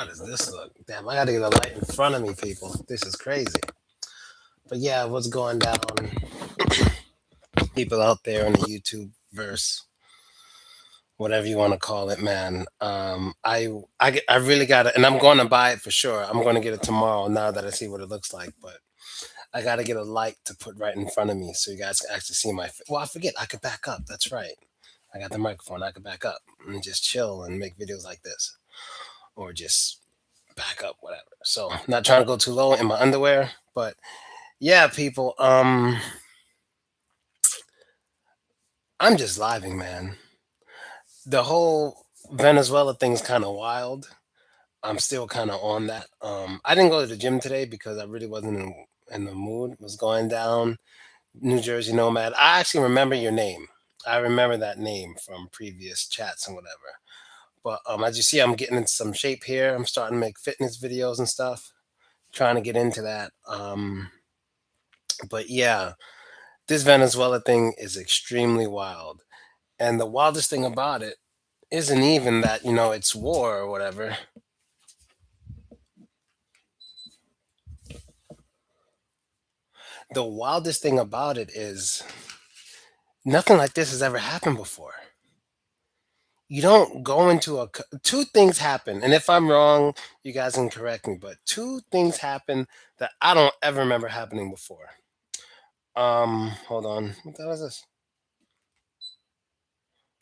How does this look? Damn, I gotta get a light in front of me, people. This is crazy. But yeah, what's going down? People out there in the YouTube verse, whatever you want to call it, man. I really gotta, and I'm going to buy it for sure. I'm going to get it tomorrow now that I see what it looks like. But I gotta get a light to put right in front of me so you guys can actually see my. Well, I forget. I could back up. That's right. I got the microphone. I could back up and just chill and make videos like this, or just back up, whatever. So, not trying to go too low in my underwear, but yeah, people. I'm just living, man. The whole Venezuela thing is kind of wild. I'm still kind of on that. I didn't go to the gym today because I really wasn't in the mood. It was going down. New Jersey Nomad. I actually remember your name. I remember that name from previous chats and whatever. But as you see, I'm getting into some shape here. I'm starting to make fitness videos and stuff. Trying to get into that. But yeah, this Venezuela thing is extremely wild. And the wildest thing about it isn't even that, it's war or whatever. The wildest thing about it is nothing like this has ever happened before. You don't go into two things happen. And if I'm wrong, you guys can correct me, but two things happen that I don't ever remember happening before. Hold on. What the hell is this?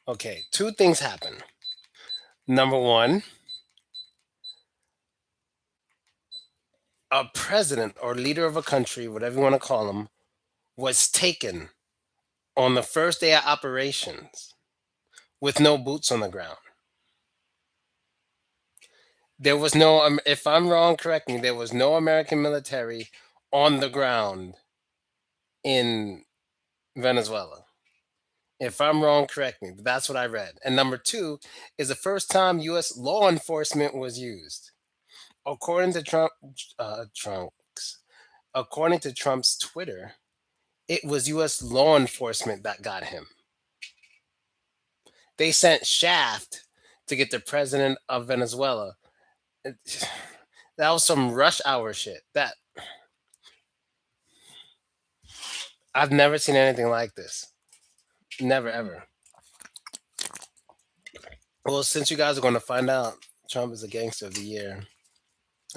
Okay, two things happen. Number one, a president or leader of a country, whatever you want to call him, was taken on the first day of operations with no boots on the ground. There was no, if I'm wrong, correct me, there was no American military on the ground in Venezuela. If I'm wrong, correct me, but that's what I read. And number two is the first time U.S. law enforcement was used. According to according to Trump's Twitter, it was U.S. law enforcement that got him. They sent Shaft to get the president of Venezuela. It- that was some rush hour shit. That I've never seen anything like this. Never ever. Well, since you guys are going to find out, Trump is a gangster of the year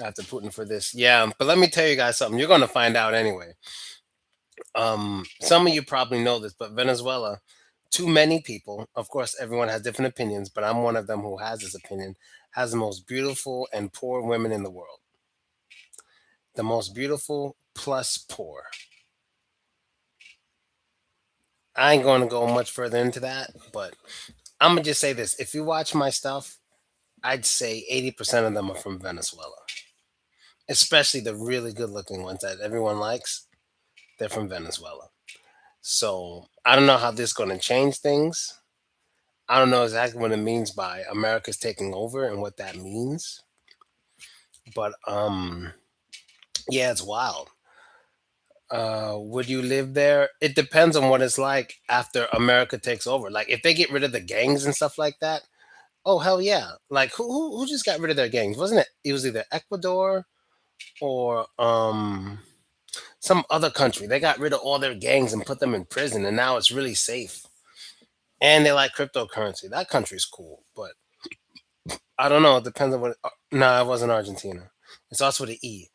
after Putin for this. Yeah, but let me tell you guys something. You're going to find out anyway. Some of you probably know this, but Venezuela, too many people, of course, everyone has different opinions, but I'm one of them who has this opinion, has the most beautiful and poor women in the world. The most beautiful plus poor. I ain't going to go much further into that, but I'm going to just say this. If you watch my stuff, I'd say 80% of them are from Venezuela, especially the really good looking ones that everyone likes. They're from Venezuela. So I don't know how this is going to change things. I don't know exactly what it means by America's taking over and what that means. But yeah, it's wild. Would you live there? It depends on what it's like after America takes over. Like if they get rid of the gangs and stuff like that, oh hell yeah! Like who just got rid of their gangs? Wasn't it? It was either Ecuador or some other country. They got rid of all their gangs and put them in prison, and now it's really safe. And they like cryptocurrency. That country's cool, but I don't know. It depends on what. No, it wasn't Argentina. It's also with an E.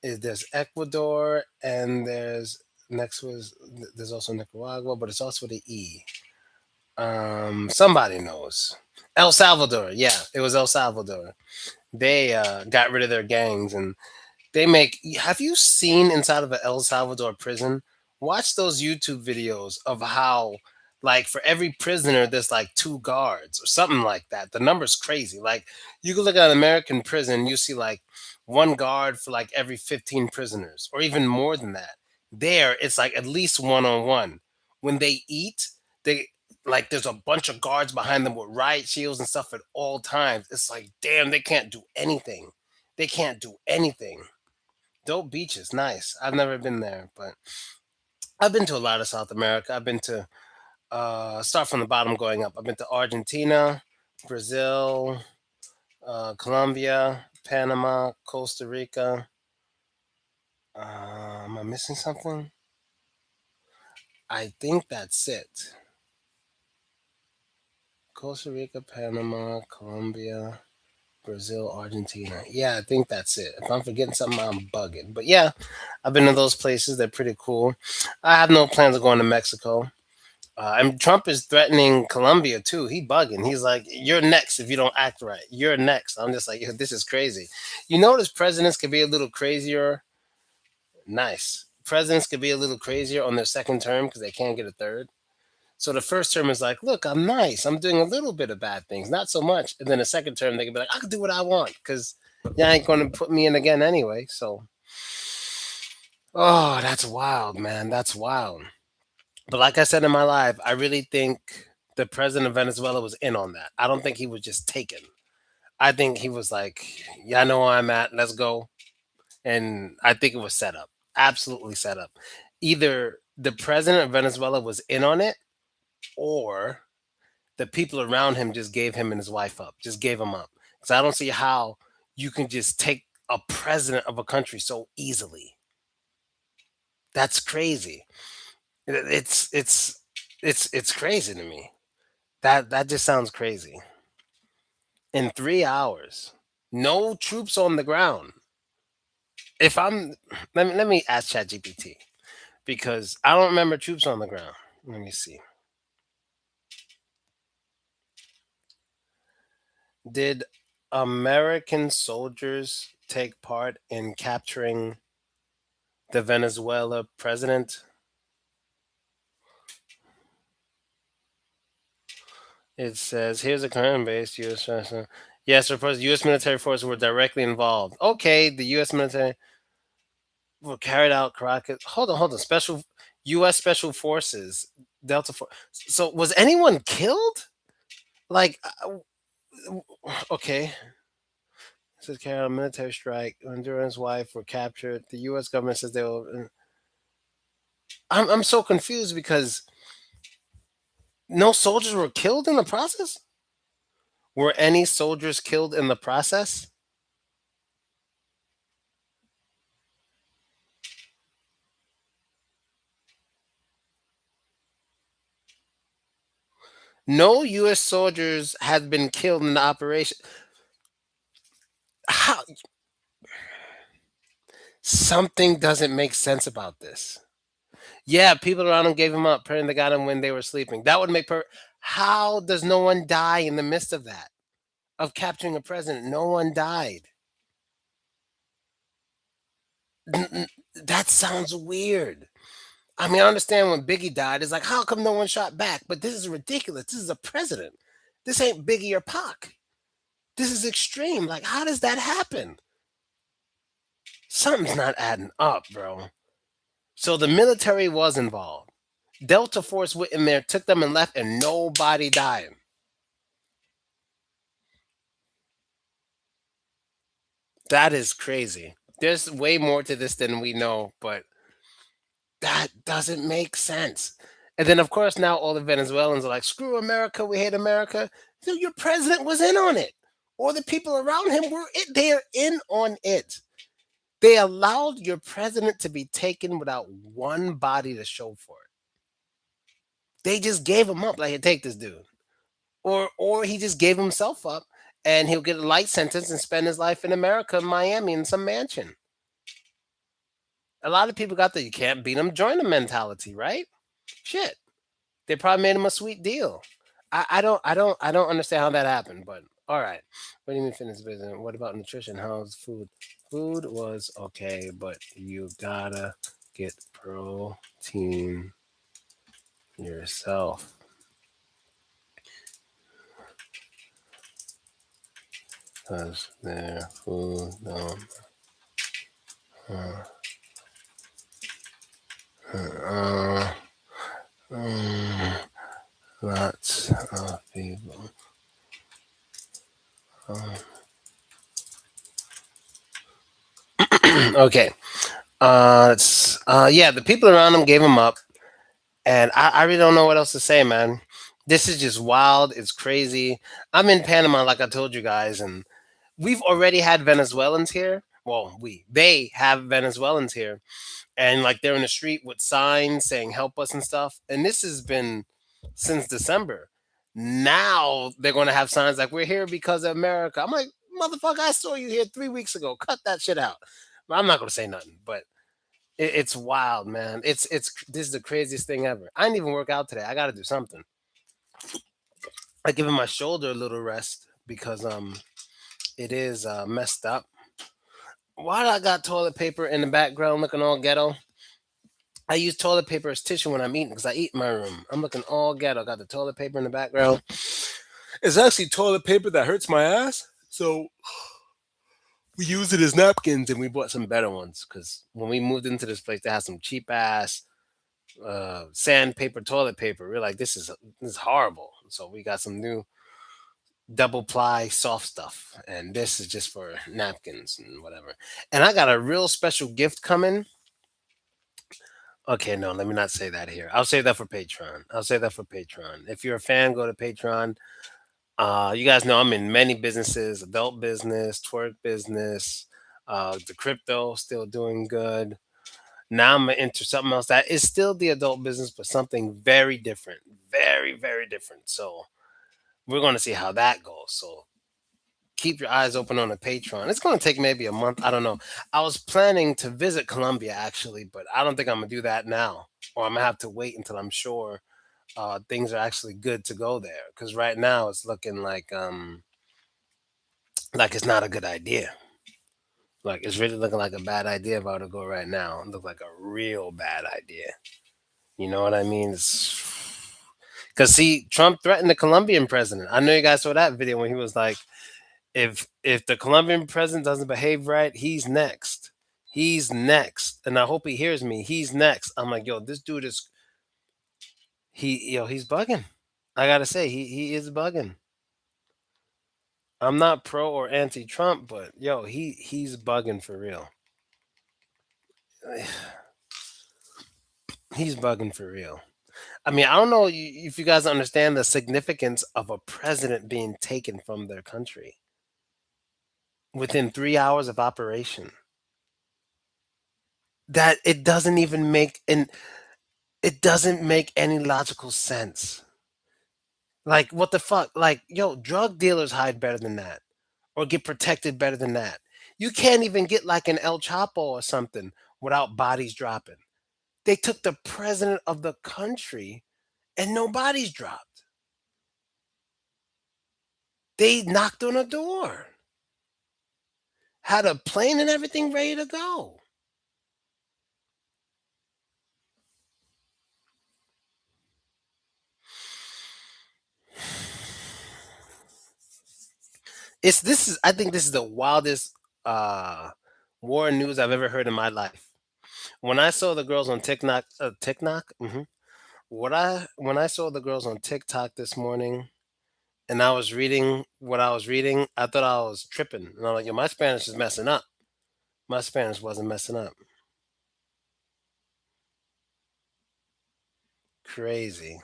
There's Ecuador and there's also Nicaragua, but it's also with an E. Somebody knows. El Salvador. Yeah, it was El Salvador. They got rid of their gangs and they make. Have you seen inside of an El Salvador prison? Watch those YouTube videos of how, like, for every prisoner, there's like two guards or something like that. The number's crazy. Like, you can look at an American prison, you see like one guard for like every 15 prisoners, or even more than that. There, it's like at least one on one. When they eat, they like there's a bunch of guards behind them with riot shields and stuff at all times. It's like, damn, they can't do anything. They can't do anything. Dope beaches, nice. I've never been there, but I've been to a lot of South America. I've been to start from the bottom going up. I've been to Argentina, Brazil, Colombia. Panama, Costa Rica. Am I missing something? I think that's it. Costa Rica, Panama, Colombia, Brazil, Argentina. Yeah, I think that's it. If I'm forgetting something, I'm bugging. But yeah, I've been to those places. They're pretty cool. I have no plans of going to Mexico. And Trump is threatening Colombia too. He bugging. He's like, "You're next if you don't act right. You're next." I'm just like, "Yo, this is crazy." You notice presidents can be a little crazier. Nice. Presidents could be a little crazier on their second term because they can't get a third. So the first term is like, look, I'm nice. I'm doing a little bit of bad things, not so much. And then the second term, they can be like, I can do what I want because you ain't going to put me in again anyway. So, oh, that's wild, man. That's wild. But like I said in my life, I really think the president of Venezuela was in on that. I don't think he was just taken. I think he was like, yeah, I know where I'm at. Let's go. And I think it was set up, absolutely set up. Either the president of Venezuela was in on it, or the people around him just gave him and his wife up, just gave him up. Because I don't see how you can just take a president of a country so easily. That's crazy. It's crazy to me. That just sounds crazy. In 3 hours, no troops on the ground. If I'm let me ask ChatGPT because I don't remember troops on the ground. Let me see. Did American soldiers take part in capturing the Venezuela president? It says here's a current base U.S. Yes, suppose U.S. military forces were directly involved. Okay, the U.S. military were carried out Caracas. Hold on. Special U.S. Special Forces, Delta Force. So was anyone killed? Like, okay, says carried out a military strike. Honduran's wife were captured. The U.S. government says they will. I'm so confused because no soldiers were killed in the process. Were any soldiers killed in the process? No U.S. soldiers had been killed in the operation. How? Something doesn't make sense about this. Yeah, people around him gave him up, praying they got him when they were sleeping. That would make How does no one die in the midst of that? Of capturing a president? No one died. That sounds weird. I mean, I understand when Biggie died, it's like, how come no one shot back? But this is ridiculous. This is a president. This ain't Biggie or Pac. This is extreme. Like, how does that happen? Something's not adding up, bro. So the military was involved. Delta Force went in there, took them and left, and nobody died. That is crazy. There's way more to this than we know, but that doesn't make sense. And then, of course, now all the Venezuelans are like, screw America, we hate America. So your president was in on it, or the people around him were it. They are in on it. They allowed your president to be taken without one body to show for it. They just gave him up, like, "Hey, take this dude," or he just gave himself up, and he'll get a light sentence and spend his life in America, Miami, in some mansion. A lot of people got the "you can't beat him, join him" mentality, right? Shit, they probably made him a sweet deal. I don't understand how that happened, but all right. What do you mean fitness business? What about nutrition? How's food? Food was okay, but you gotta get protein yourself. Cause their food don't. Uh, uh, um, lots of people. Uh, okay. Yeah, the people around him gave him up, and I really don't know what else to say, man. This is just wild. It's crazy. I'm in Panama, like I told you guys, and We've already had Venezuelans here. Well, they have Venezuelans here, and like they're in the street with signs saying "help us" and stuff. And this has been since December. Now they're going to have signs like "we're here because of America." I'm like, motherfucker, I saw you here 3 weeks ago. Cut that shit out. I'm not going to say nothing, but it's wild, man. This is the craziest thing ever. I didn't even work out today. I got to do something. I given my shoulder a little rest because it is messed up. Why do I got toilet paper in the background looking all ghetto? I use toilet paper as tissue when I'm eating because I eat in my room. I'm looking all ghetto. Got the toilet paper in the background. It's actually toilet paper that hurts my ass. So we use it as napkins and we bought some better ones because when we moved into this place, they had some cheap ass sandpaper toilet paper. We're like, this is horrible. So we got some new double ply soft stuff, and this is just for napkins and whatever. And I got a real special gift coming. Okay, no, let me not say that here. I'll save that for Patreon. I'll save that for Patreon. If you're a fan, go to Patreon. You guys know I'm in many businesses: adult business, twerk business, the crypto still doing good. Now I'm into something else that is still the adult business, but something very different, very very different. So we're going to see how that goes. So keep your eyes open on the Patreon. It's going to take maybe a month. I don't know. I was planning to visit Colombia actually, but I don't think I'm going to do that now, or I'm going to have to wait until I'm sure things are actually good to go there. Because right now it's looking like it's not a good idea. Like it's really looking like a bad idea if I were to go right now. It look like a real bad idea. You know what I mean? Because see, Trump threatened the Colombian president. I know you guys saw that video when he was like, if the Colombian president doesn't behave right, he's next. He's next. And I hope he hears me. He's next. I'm like, yo, this dude is he's bugging. I gotta say, he is bugging. I'm not pro or anti Trump, but yo, he's bugging for real. He's bugging for real. I mean, I don't know if you guys understand the significance of a president being taken from their country within 3 hours of operation. That it doesn't even make and it doesn't make any logical sense. Like what the fuck? Like, yo, drug dealers hide better than that or get protected better than that. You can't even get like an El Chapo or something without bodies dropping. They took the president of the country and no bodies dropped. They knocked on a door, had a plane and everything ready to go. It's this is I think this is the wildest war news I've ever heard in my life. When I saw the girls on TikTok, when I saw the girls on TikTok this morning, and I was reading what I was reading, I thought I was tripping, and I'm like, yo, my Spanish is messing up. My Spanish wasn't messing up. Crazy.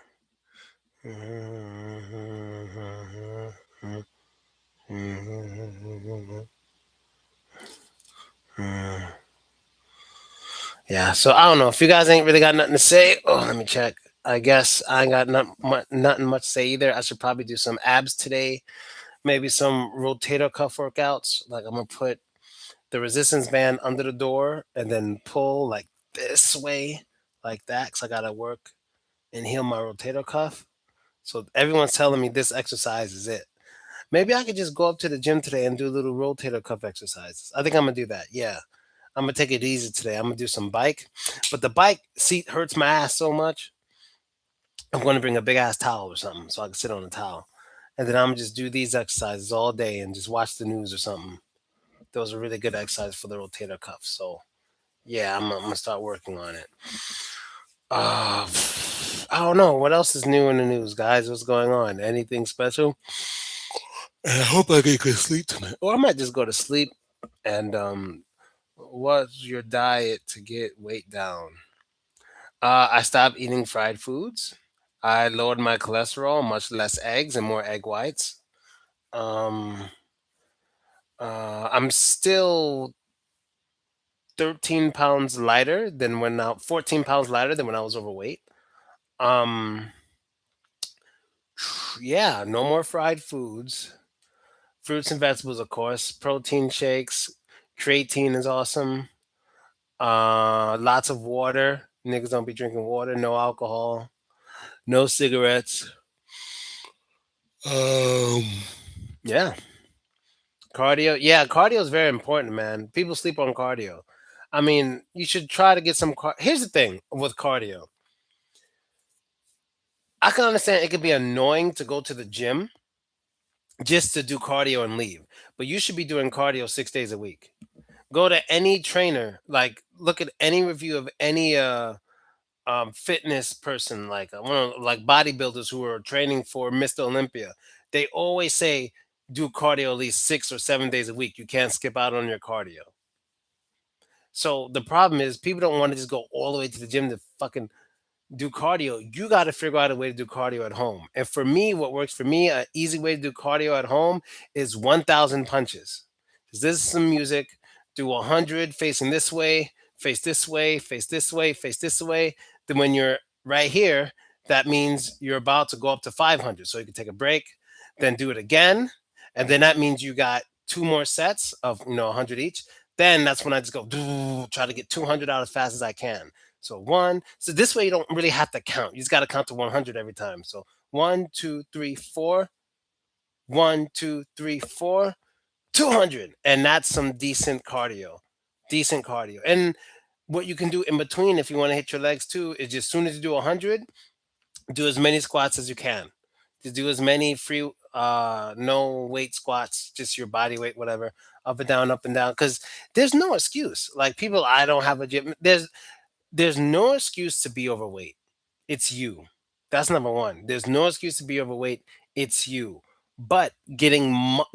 Yeah, so I don't know if you guys ain't really got nothing to say. Oh, let me check. I guess I ain't got nothing much to say either. I should probably do some abs today, maybe some rotator cuff workouts. Like I'm gonna put the resistance band under the door and then pull like this way, like that, because I gotta work and heal my rotator cuff. So everyone's telling me this exercise is it. Maybe I could just go up to the gym today and do little rotator cuff exercises. I think I'm gonna do that. Yeah. I'm gonna take it easy today. I'm gonna do some bike, but the bike seat hurts my ass so much. I'm gonna bring a big ass towel or something so I can sit on the towel, and then I'm gonna just do these exercises all day and just watch the news or something. Those are really good exercises for the rotator cuff. So yeah, I'm gonna start working on it. Uh, I don't know what else is new in the news, guys. What's going on? Anything special? And I hope I get good sleep tonight. Or I might just go to sleep. And what's your diet to get weight down? I stopped eating fried foods. I lowered my cholesterol, much less eggs and more egg whites. Um, I'm still 13 pounds lighter than when 14 pounds lighter than when I was overweight. Um, yeah, no more fried foods. Fruits and vegetables, of course. Protein shakes. Creatine is awesome. Lots of water. Niggas don't be drinking water. No alcohol. No cigarettes. Um, yeah, cardio. Yeah, cardio is very important, man. People sleep on cardio. I mean, you should try to get some. Here's the thing with cardio. I can understand it can be annoying to go to the gym just to do cardio and leave, but you should be doing cardio 6 days a week. Go to any trainer, like look at any review of any fitness person, like one of like bodybuilders who are training for Mr. Olympia. They always say do cardio at least 6 or 7 days a week. You can't skip out on your cardio. So the problem is people don't want to just go all the way to the gym to fucking do cardio. You got to figure out a way to do cardio at home. And for me, what works for me, an easy way to do cardio at home is 1,000 punches. Just this is some music, do 100 facing this way, face this way, face this way, face this way. Then when you're right here, that means you're about to go up to 500. So you can take a break, then do it again. And then that means you got two more sets of, 100 each. Then that's when I just go, try to get 200 out as fast as I can. So one. So this way you don't really have to count. You just got to count to 100 every time. So one, two, three, four. One, two, three, four. 200, and that's some decent cardio. Decent cardio. And what you can do in between, if you want to hit your legs too, is just as soon as you do 100, do as many squats as you can. Just do as many free, no weight squats, just your body weight, whatever, up and down. Because there's no excuse. Like people, I don't have a gym. There's no excuse to be overweight. It's you. That's number one. There's no excuse to be overweight. It's you. But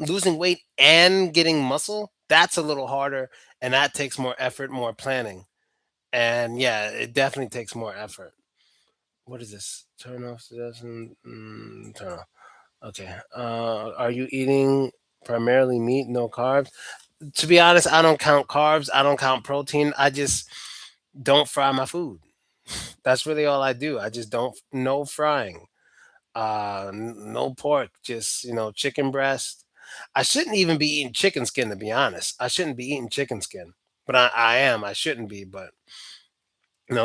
losing weight and getting muscle, that's a little harder, and that takes more effort, more planning. And yeah, it definitely takes more effort. What is this? Turn off suggestion. Turn off. Okay. Are you eating primarily meat, no carbs? To be honest, I don't count carbs. I don't count protein. I just don't fry my food. That's really all I do. I just don't no frying. No pork, just chicken breast. I shouldn't even be eating chicken skin, to be honest. I shouldn't be eating chicken skin, but I am. I shouldn't be, but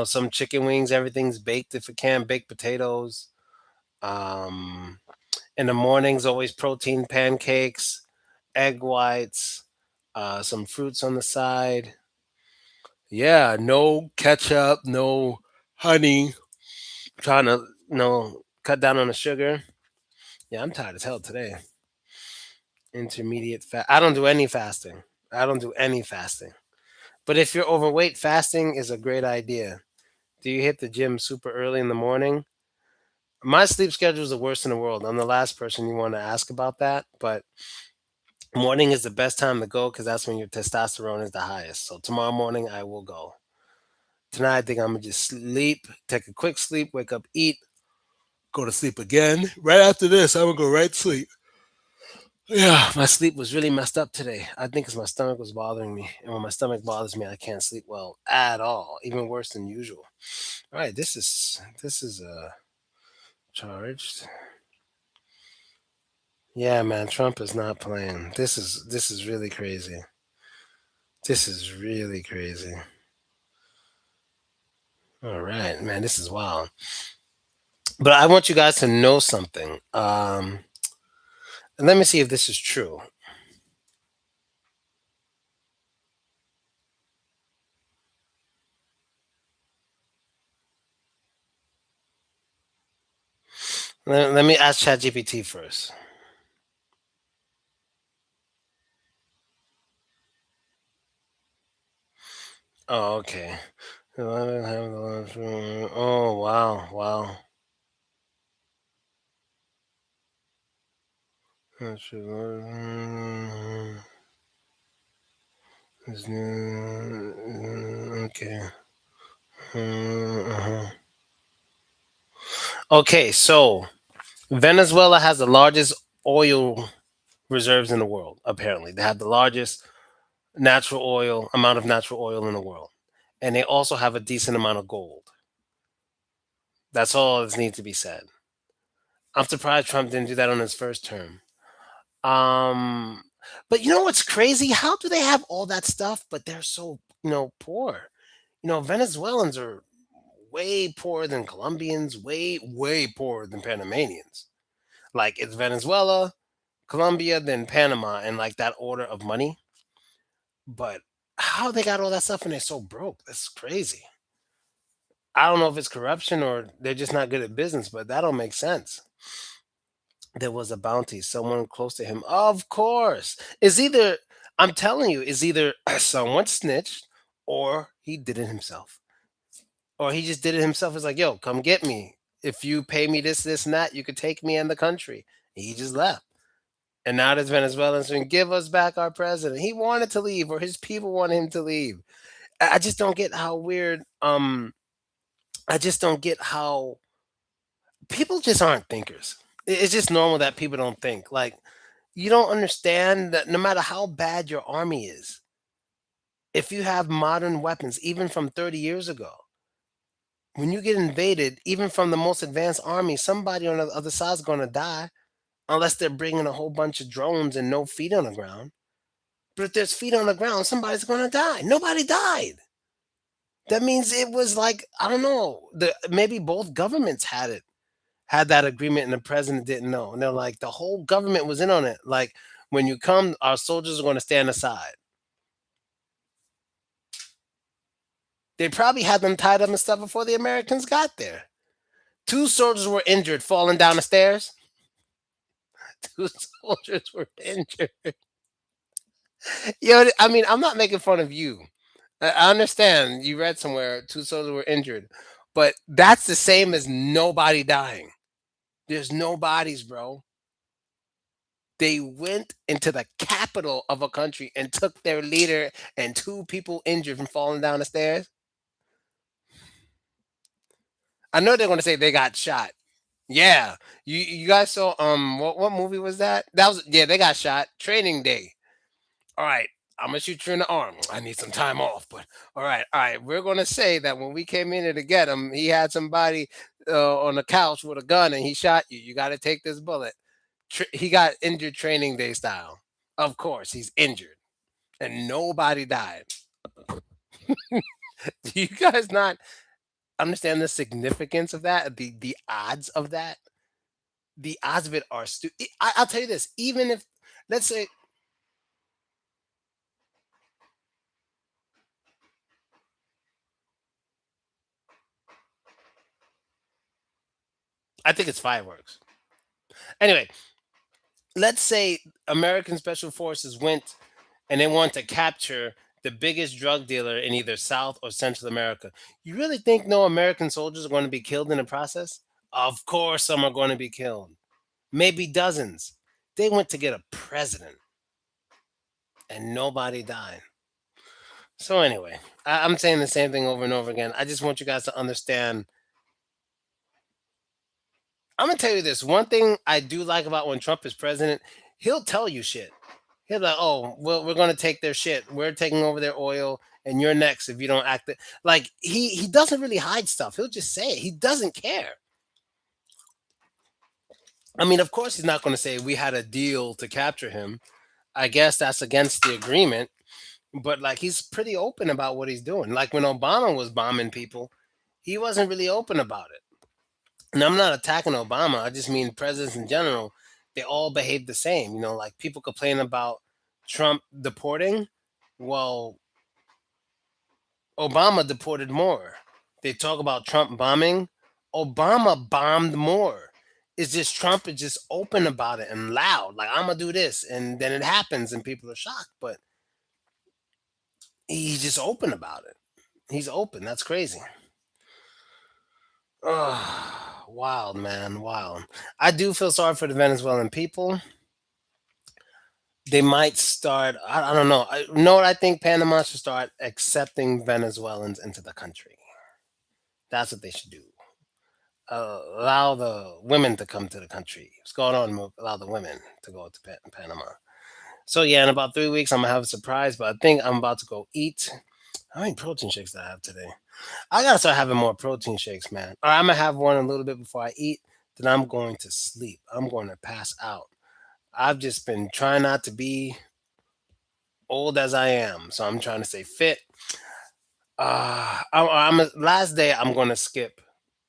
some chicken wings. Everything's baked if it can. Baked potatoes. Um, in the mornings, always protein pancakes, egg whites, some fruits on the side. Yeah, no ketchup, no honey. Trying to cut down on the sugar. Yeah, I'm tired as hell today. Intermediate fast. I don't do any fasting. I don't do any fasting. But if you're overweight, fasting is a great idea. Do you hit the gym super early in the morning? My sleep schedule is the worst in the world. I'm the last person you want to ask about that, but morning is the best time to go because that's when your testosterone is the highest. So tomorrow morning I will go. Tonight I think I'm gonna just sleep, take a quick sleep, wake up, eat, go to sleep again. Right after this, I'm gonna go right to sleep. Yeah, my sleep was really messed up today. I think because my stomach was bothering me, and when my stomach bothers me, I can't sleep well at all, even worse than usual. All right, this is charged. Yeah, man, Trump is not playing. This is really crazy. This is really crazy. All right, man, this is wild. But I want you guys to know something. And let me see if this is true. Let me ask ChatGPT first. Oh, okay. Oh, wow, wow. Okay. Uh-huh. Okay, so Venezuela has the largest oil reserves in the world. Apparently, they have the largest natural oil amount of natural oil in the world, and they also have a decent amount of gold. That's all that needs to be said. I'm surprised Trump didn't do that on his first term. Um, but you know what's crazy? How do they have all that stuff, but they're so poor? Venezuelans are way poorer than Colombians, way poorer than Panamanians. Like it's Venezuela, Colombia, then Panama, and like that order of money. But how they got all that stuff and they're so broke? That's crazy. I don't know if it's corruption or they're just not good at business, but that don't make sense. There was a bounty, someone close to him. Of course. It's either, I'm telling you, it's either someone snitched or he did it himself. Or he just did it himself. It's like, yo, come get me. If you pay me this, this, and that, you could take me and the country. He just left. And now there's Venezuelans saying, give us back our president. He wanted to leave, or his people wanted him to leave. I just don't get how weird. I just don't get how people just aren't thinkers. It's just normal that people don't think. Like you don't understand that no matter how bad your army is, if you have modern weapons, even from 30 years ago, when you get invaded, even from the most advanced army, somebody on the other side is going to die unless they're bringing a whole bunch of drones and no feet on the ground. But if there's feet on the ground, somebody's going to die. Nobody died. That means it was like I don't know. Maybe both governments had that agreement, and the president didn't know. And they're like, the whole government was in on it. Like, when you come, our soldiers are going to stand aside. They probably had them tied up and stuff before the Americans got there. Two soldiers were injured falling down the stairs. Two soldiers were injured. I mean, I'm not making fun of you. I understand you read somewhere two soldiers were injured, but that's the same as nobody dying. There's no bodies, bro. They went into the capital of a country and took their leader and two people injured from falling down the stairs. I know they're gonna say they got shot. Yeah. You guys saw what movie was that? That was yeah, they got shot. Training day. All right. I'm gonna shoot you in the arm. I need some time off, but all right. We're gonna say that when we came in here to get him, he had somebody on the couch with a gun and he shot you. You got to take this bullet. He got injured training day style. Of course, he's injured, and nobody died. Do you guys not understand the significance of that? The odds of that? The odds of it are I'll tell you this. Even if, let's say, I think it's fireworks. Anyway, let's say American Special Forces went and they want to capture the biggest drug dealer in either South or Central America. You really think no American soldiers are going to be killed in the process? Of course, some are going to be killed. Maybe dozens. They went to get a president and nobody died. So, anyway, I'm saying the same thing over and over again. I just want you guys to understand. I'm going to tell you this one thing I do like about when Trump is president, he'll tell you shit. He'll be like, oh, well, we're going to take their shit. We're taking over their oil and you're next if you don't act. Like, he doesn't really hide stuff. He'll just say it. He doesn't care. I mean, of course, he's not going to say we had a deal to capture him. I guess that's against the agreement. But like he's pretty open about what he's doing. Like when Obama was bombing people, he wasn't really open about it. And I'm not attacking Obama. I just mean presidents in general. They all behave the same. Like people complain about Trump deporting. Well, Obama deported more. They talk about Trump bombing. Obama bombed more. It's just Trump is just open about it and loud. Like I'm gonna do this, and then it happens, and people are shocked. But he's just open about it. He's open. That's crazy. Oh, wild, man, wild. I do feel sorry for the Venezuelan people. They might start. I don't know. I know what I think. Panama should start accepting Venezuelans into the country. That's what they should do. allow the women to come to the country. What's going on? Allow the women to go to Panama. So yeah, in about 3 weeks, I'm gonna have a surprise. But I think I'm about to go eat. How many protein shakes did I have today? I gotta start having more protein shakes, man. Or I'm gonna have one a little bit before I eat. Then I'm going to sleep. I'm going to pass out. I've just been trying not to be old as I am, so I'm trying to stay fit. Last day. I'm gonna skip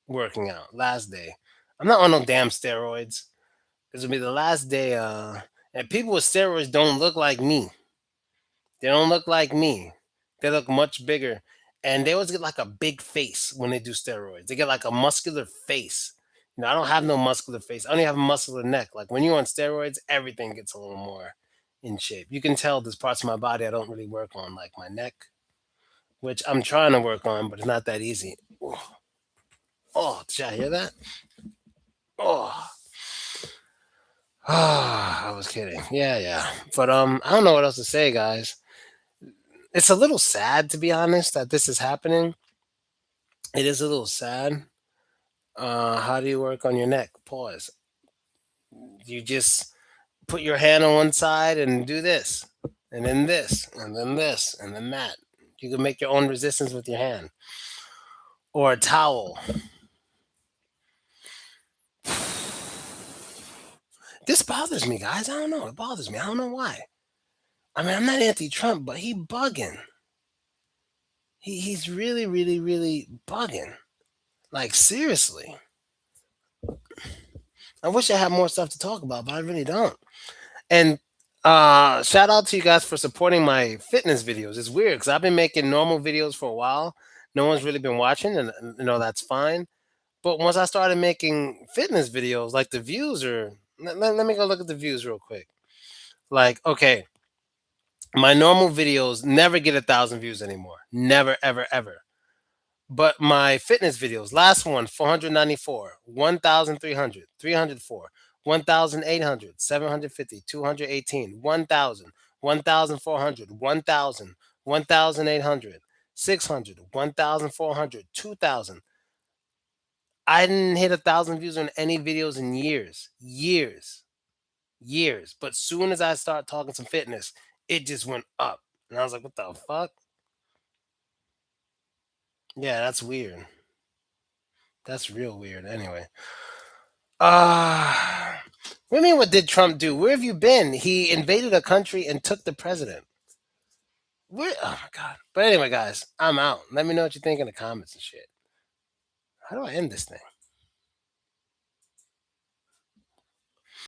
working out. Last day. I'm not on no damn steroids. This will be the last day. And people with steroids don't look like me. They don't look like me. They look much bigger, and they always get like a big face when they do steroids. They get like a muscular face. I don't have no muscular face. I only have a muscular neck. Like when you're on steroids, everything gets a little more in shape. You can tell there's parts of my body I don't really work on, like my neck, which I'm trying to work on, but it's not that easy. Oh, oh, did y'all hear that? Oh, I was kidding. Yeah, yeah. But I don't know what else to say, guys. It's a little sad, to be honest, that this is happening. It is a little sad. How do you work on your neck? Pause. You just put your hand on one side and do this, and then this, and then this, and then that. You can make your own resistance with your hand or a towel. This bothers me, guys. I don't know. It bothers me. I don't know why. I mean, I'm not anti-Trump, but he bugging. He's really, really, really bugging. Like seriously. I wish I had more stuff to talk about, but I really don't. And shout out to you guys for supporting my fitness videos. It's weird because I've been making normal videos for a while. No one's really been watching, and that's fine. But once I started making fitness videos, like the views are. Let me go look at the views real quick. Like, okay, my normal videos never get 1,000 views anymore. Never, ever, ever. But my fitness videos, last one, 494, 1,300, 304, 1,800, 750, 218, 1,000, 1,400, 1,000, 1,800, 600, 1,400, 2,000. I didn't hit 1,000 views on any videos in years, years, years. But soon as I start talking some fitness, it just went up. And I was like, what the fuck? Yeah, that's weird. That's real weird. Anyway. What do you mean, what did Trump do? Where have you been? He invaded a country and took the president. Where? Oh my God. But anyway, guys, I'm out. Let me know what you think in the comments and shit. How do I end this thing?